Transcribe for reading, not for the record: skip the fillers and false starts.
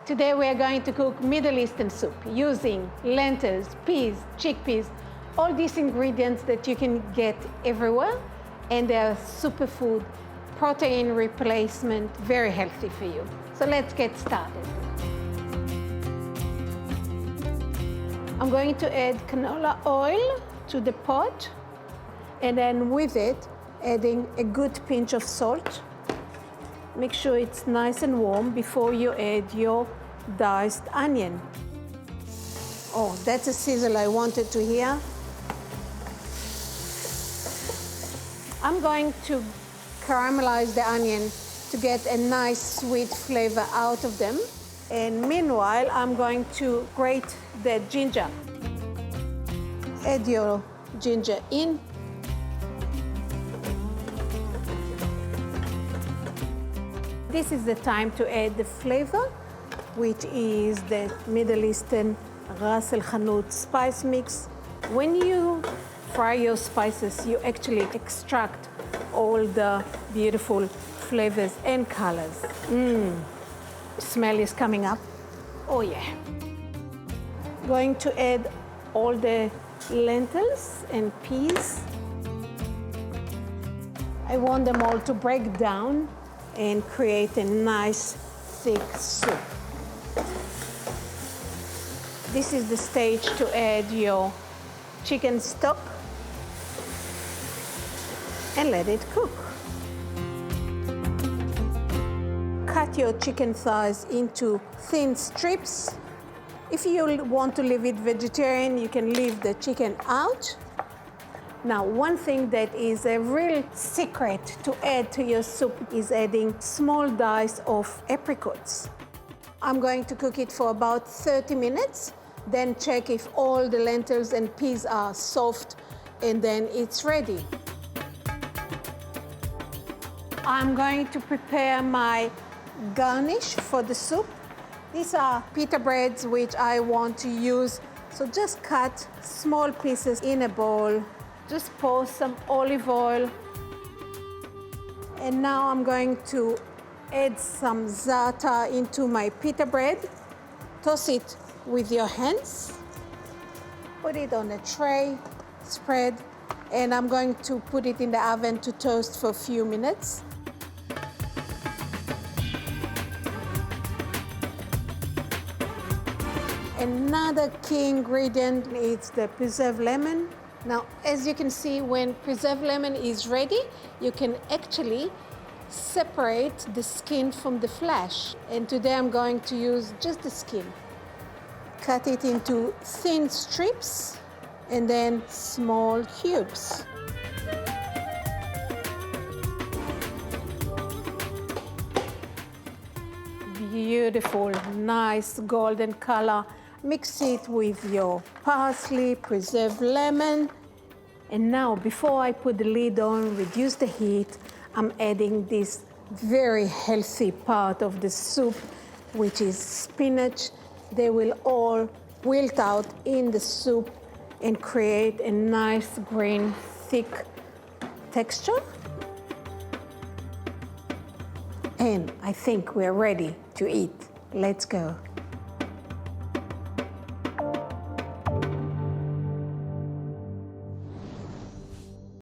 Today we are going to cook Middle Eastern soup using lentils, peas, chickpeas, all these ingredients that you can get everywhere, and they're superfood, protein replacement, very healthy for you. So let's get started. I'm going to add canola oil to the pot, and then with it, adding a good pinch of salt. Make sure it's nice and warm before you add your diced onion. Oh, that's a sizzle I wanted to hear. I'm going to caramelize the onion to get a nice sweet flavor out of them. And meanwhile, I'm going to grate the ginger. Add your ginger in. This is the time to add the flavor, which is the Middle Eastern ras el hanut spice mix. When you fry your spices, you actually extract all the beautiful flavors and colors. Smell is coming up. Oh yeah. Going to add all the lentils and peas. I want them all to break down and create a nice thick soup. This is the stage to add your chicken stock and let it cook. Cut your chicken thighs into thin strips. If you want to leave it vegetarian, you can leave the chicken out. Now, one thing that is a real secret to add to your soup is adding small dice of apricots. I'm going to cook it for about 30 minutes, then check if all the lentils and peas are soft, and then it's ready. I'm going to prepare my garnish for the soup. These are pita breads which I want to use, so just cut small pieces in a bowl. Just pour some olive oil. And now I'm going to add some za'atar into my pita bread. Toss it with your hands. Put it on a tray, spread, and I'm going to put it in the oven to toast for a few minutes. Another key ingredient is the preserved lemon. Now, as you can see, when preserved lemon is ready, you can actually separate the skin from the flesh. And today I'm going to use just the skin. Cut it into thin strips and then small cubes. Beautiful, nice golden color. Mix it with your parsley, preserved lemon. And now, before I put the lid on, reduce the heat, I'm adding this very healthy part of the soup, which is spinach. They will all wilt out in the soup and create a nice green, thick texture. And I think we're ready to eat. Let's go.